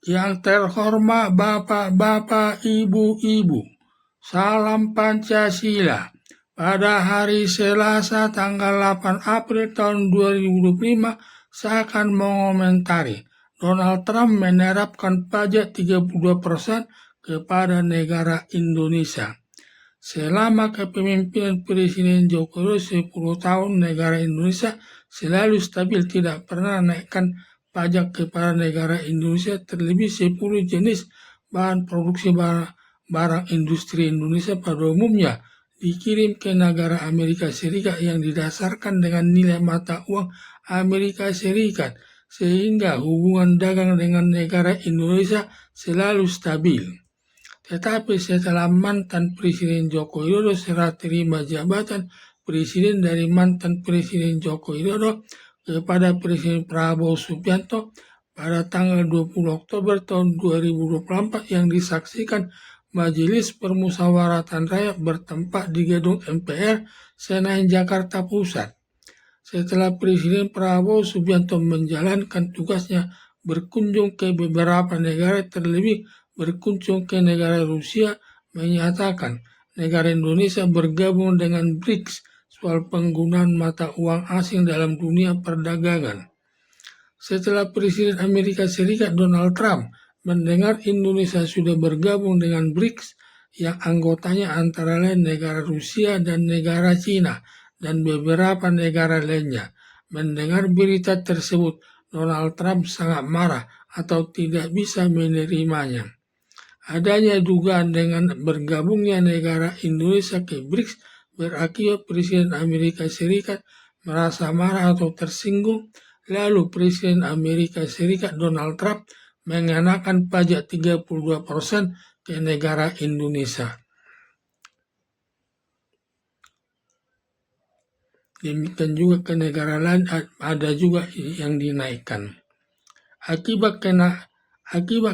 Yang terhormat Bapak-Bapak, Ibu-Ibu, salam Pancasila. Pada hari Selasa tanggal 8 April tahun 2025, saya akan mengomentari Donald Trump menerapkan pajak 32% kepada negara Indonesia. Selama kepemimpinan Presiden Joko Widodo 10 tahun, negara Indonesia selalu stabil, tidak pernah naikkan pajak kepada negara Indonesia. Terlebih 10 jenis bahan produksi barang industri Indonesia pada umumnya dikirim ke negara Amerika Serikat yang didasarkan dengan nilai mata uang Amerika Serikat, sehingga hubungan dagang dengan negara Indonesia selalu stabil. Tetapi setelah mantan Presiden Joko Widodo serah terima jabatan Presiden dari mantan Presiden Joko Widodo kepada Presiden Prabowo Subianto pada tanggal 20 Oktober tahun 2024 yang disaksikan Majelis Permusyawaratan Rakyat bertempat di gedung MPR Senayan, Jakarta Pusat. Setelah Presiden Prabowo Subianto menjalankan tugasnya berkunjung ke beberapa negara, terlebih berkunjung ke negara Rusia, menyatakan negara Indonesia bergabung dengan BRICS soal penggunaan mata uang asing dalam dunia perdagangan. Setelah Presiden Amerika Serikat Donald Trump mendengar Indonesia sudah bergabung dengan BRICS yang anggotanya antara lain negara Rusia dan negara Cina dan beberapa negara lainnya, mendengar berita tersebut, Donald Trump sangat marah atau tidak bisa menerimanya. Adanya dugaan dengan bergabungnya negara Indonesia ke BRICS berakibat Presiden Amerika Serikat merasa marah atau tersinggung, lalu Presiden Amerika Serikat Donald Trump mengenakan pajak 32% ke negara Indonesia. Demikian juga ke negara lain ada juga yang dinaikkan. Akibat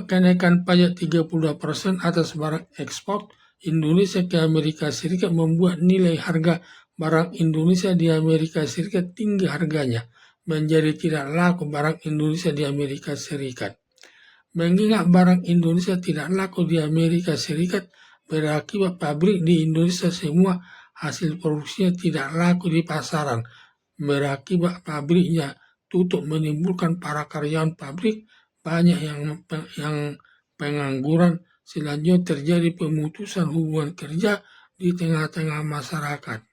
kenaikan pajak 32% atas barang ekspor Indonesia ke Amerika Serikat membuat nilai harga barang Indonesia di Amerika Serikat tinggi harganya, menjadi tidak laku barang Indonesia di Amerika Serikat. Mengingat barang Indonesia tidak laku di Amerika Serikat, berakibat pabrik di Indonesia semua hasil produksinya tidak laku di pasaran, berakibat pabriknya tutup, menimbulkan para karyawan pabrik banyak yang pengangguran. Selanjutnya terjadi pemutusan hubungan kerja di tengah-tengah masyarakat.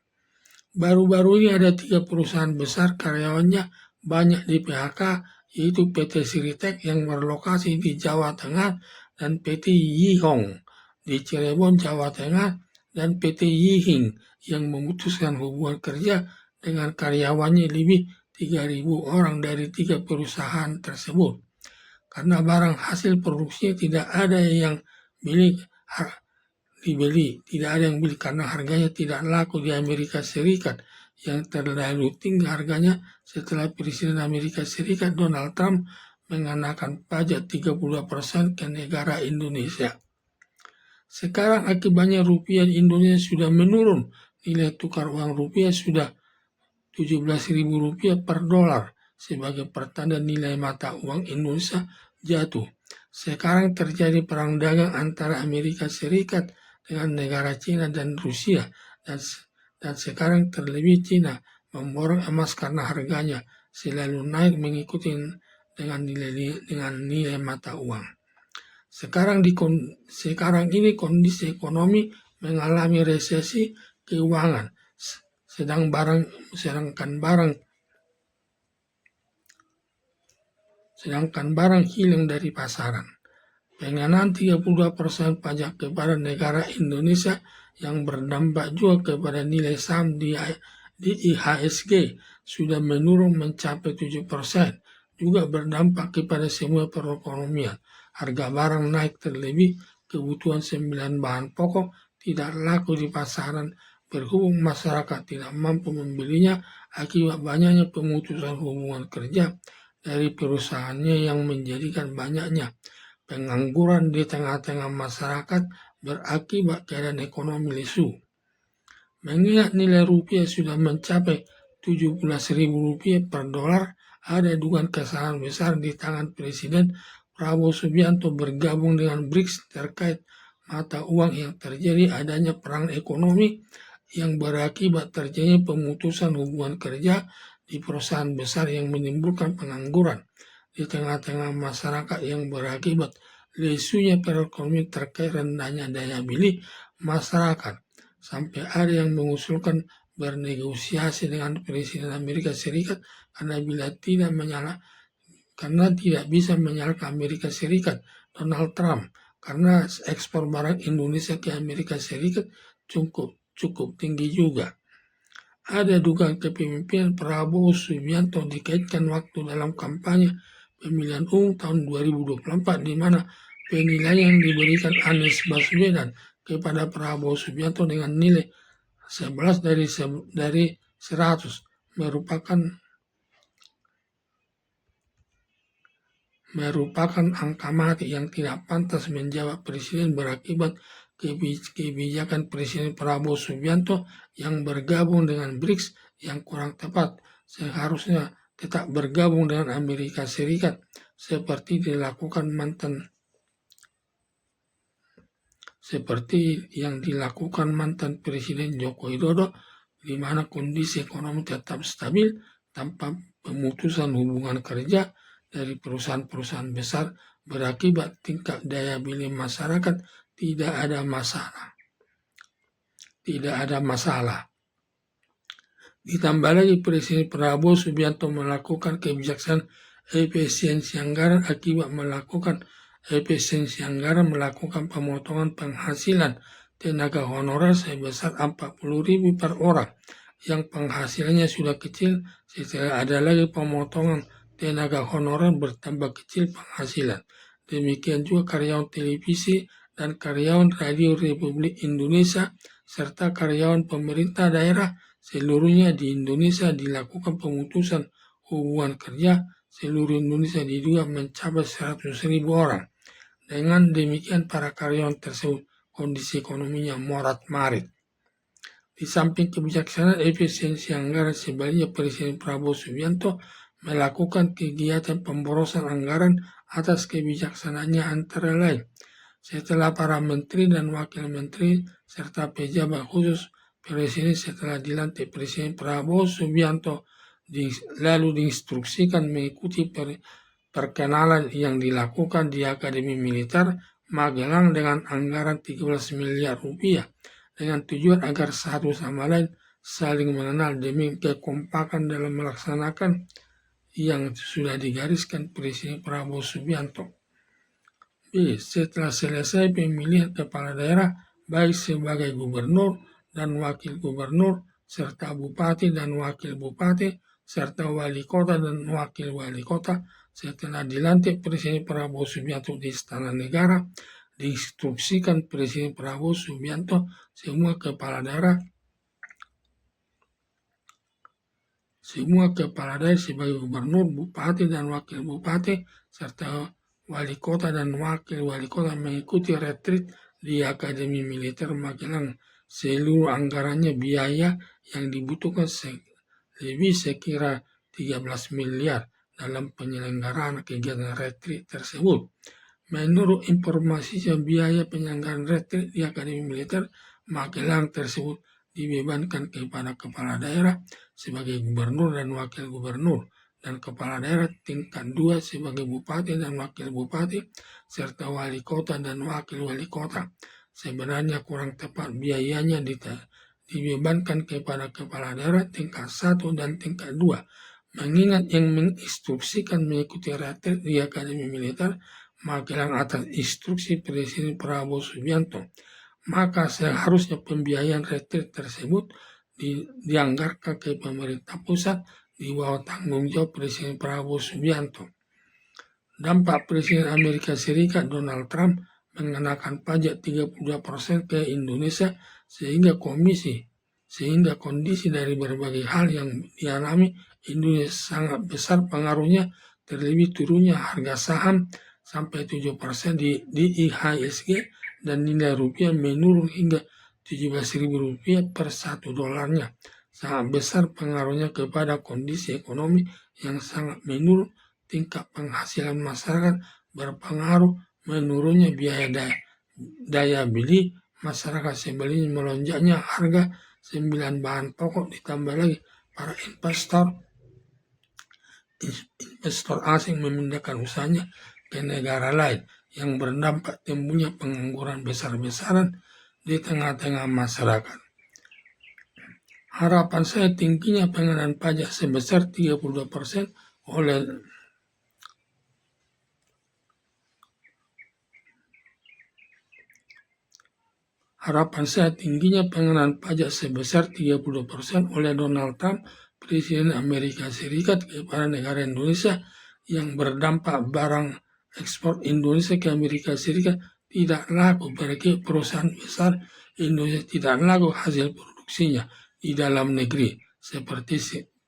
Baru-baru ini ada 3 perusahaan besar karyawannya banyak di PHK, yaitu PT Siritek yang berlokasi di Jawa Tengah dan PT Yihong di Cirebon, Jawa Tengah, dan PT Yihing yang memutuskan hubungan kerja dengan karyawannya lebih 3.000 orang dari 3 perusahaan tersebut. Karena barang hasil produksinya tidak ada yang dibeli, tidak ada yang beli karena harganya tidak laku di Amerika Serikat yang terlalu tinggi harganya setelah Presiden Amerika Serikat Donald Trump mengenakan pajak 32% ke negara Indonesia. Sekarang akibatnya rupiah di Indonesia sudah menurun, nilai tukar uang rupiah sudah Rp17.000 per dolar sebagai pertanda nilai mata uang Indonesia jatuh. Sekarang terjadi perang dagang antara Amerika Serikat dengan negara Cina dan Rusia, dan sekarang terlebih Cina memborong emas karena harganya selalu naik mengikuti dengan nilai mata uang. Sekarang ini kondisi ekonomi mengalami resesi keuangan, sedangkan barang hilang dari pasaran. Pengenaan 32% pajak kepada negara Indonesia yang berdampak juga kepada nilai saham di IHSG sudah menurun mencapai 7%, juga berdampak kepada semua perekonomian. Harga barang naik, terlebih kebutuhan 9 bahan pokok tidak laku di pasaran berhubung masyarakat tidak mampu membelinya akibat banyaknya pemutusan hubungan kerja dari perusahaannya yang menjadikan banyaknya pengangguran di tengah-tengah masyarakat berakibat keadaan ekonomi lesu. Mengingat nilai rupiah sudah mencapai Rp17.000 per dolar, ada dugaan kesalahan besar di tangan Presiden Prabowo Subianto bergabung dengan BRICS terkait mata uang yang terjadi adanya perang ekonomi yang berakibat terjadinya pemutusan hubungan kerja di perusahaan besar yang menimbulkan pengangguran di tengah-tengah masyarakat yang berakibat lesunya perekonomian terkait rendahnya daya beli masyarakat. Sampai ada yang mengusulkan bernegosiasi dengan Presiden Amerika Serikat karena tidak bisa menyalahkan Amerika Serikat Donald Trump karena ekspor barang Indonesia ke Amerika Serikat cukup tinggi juga. Ada dugaan kepemimpinan Prabowo Subianto dikaitkan waktu dalam kampanye pemilihan umum tahun 2024 di mana penilaian yang diberikan Anies Baswedan kepada Prabowo Subianto dengan nilai 11 dari 100 merupakan angka mati yang tidak pantas menjawab presiden berakibat kebijakan Presiden Prabowo Subianto yang bergabung dengan BRICS yang kurang tepat. Seharusnya tetap bergabung dengan Amerika Serikat seperti yang dilakukan mantan Presiden Joko Widodo, di mana kondisi ekonomi tetap stabil tanpa pemutusan hubungan kerja dari perusahaan-perusahaan besar berakibat tingkat daya beli masyarakat tidak ada masalah. Ditambah lagi Presiden Prabowo Subianto melakukan kebijaksanaan efisiensi anggaran akibat melakukan pemotongan penghasilan tenaga honorer sebesar 40.000 per orang yang penghasilannya sudah kecil. Setelah ada lagi pemotongan tenaga honorer bertambah kecil penghasilan. Demikian juga karyawan televisi dan karyawan radio Republik Indonesia serta karyawan pemerintah daerah seluruhnya di Indonesia dilakukan pemutusan hubungan kerja. Seluruh Indonesia diduga mencapai 100.000 orang. Dengan demikian para karyawan tersebut kondisi ekonominya morat-marit. Di samping kebijaksanaan efisiensi anggaran, sebaliknya Presiden Prabowo Subianto melakukan kegiatan pemborosan anggaran atas kebijaksanaannya antara lain. Setelah para menteri dan wakil menteri serta pejabat khusus Presiden setelah dilantik, Presiden Prabowo Subianto lalu diinstruksikan mengikuti perkenalan yang dilakukan di Akademi Militer Magelang dengan anggaran 13 miliar rupiah dengan tujuan agar satu sama lain saling mengenal demi kekompakan dalam melaksanakan yang sudah digariskan Presiden Prabowo Subianto. Setelah selesai pemilihan kepala daerah baik sebagai gubernur dan wakil gubernur serta bupati dan wakil bupati serta wali kota dan wakil wali kota, setelah dilantik Presiden Prabowo Subianto di Istana Negara, diinstruksikan Presiden Prabowo Subianto semua kepala daerah sebagai gubernur, bupati dan wakil bupati serta wali kota dan wakil wali kota mengikuti retreat di Akademi Militer Magelang. Seluruh anggarannya biaya yang dibutuhkan lebih sekira 13 miliar dalam penyelenggaraan kegiatan retreat tersebut. Menurut informasi, biaya penyelenggaraan retreat di Akademi Militer Magelang tersebut dibebankan kepada kepala daerah sebagai gubernur dan wakil gubernur dan kepala daerah tingkat 2 sebagai bupati dan wakil bupati serta wali kota dan wakil wali kota. Sebenarnya kurang tepat biayanya dibebankan kepada kepala daerah tingkat 1 dan tingkat 2, mengingat yang menginstruksikan mengikuti retreat di Akademi Militer Magelang atas instruksi Presiden Prabowo Subianto. Maka seharusnya pembiayaan retreat tersebut dianggarkan ke pemerintah pusat di bawah tanggung jawab Presiden Prabowo Subianto. Dampak Presiden Amerika Serikat Donald Trump mengenakan pajak 32% ke Indonesia sehingga kondisi dari berbagai hal yang dialami Indonesia sangat besar pengaruhnya, terlebih turunnya harga saham sampai 7% di IHSG dan nilai rupiah menurun hingga 17.000 rupiah per 1 dolarnya. Sangat besar pengaruhnya kepada kondisi ekonomi yang sangat menurun, tingkat penghasilan masyarakat berpengaruh menurunnya biaya daya beli masyarakat sembari melonjaknya harga 9 bahan pokok, ditambah lagi para investor asing memindahkan usahanya ke negara lain yang berdampak timbulnya pengangguran besar-besaran di tengah-tengah masyarakat. Harapan saya tingginya pengenaan pajak sebesar 32% oleh Donald Trump, Presiden Amerika Serikat, kepada negara Indonesia yang berdampak barang ekspor Indonesia ke Amerika Serikat tidak laku bagi perusahaan besar Indonesia, tidak laku hasil produksinya di dalam negeri seperti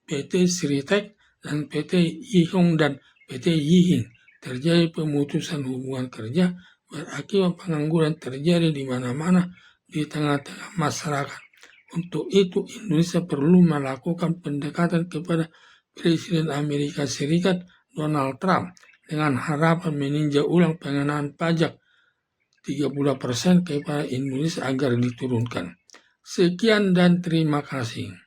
PT Sritek dan PT Yihong dan PT Yihing. Terjadi pemutusan hubungan kerja berakibat pengangguran terjadi di mana-mana di tengah-tengah masyarakat. Untuk itu Indonesia perlu melakukan pendekatan kepada Presiden Amerika Serikat Donald Trump dengan harapan meninjau ulang pengenaan pajak 30% kepada Indonesia agar diturunkan. Sekian dan terima kasih.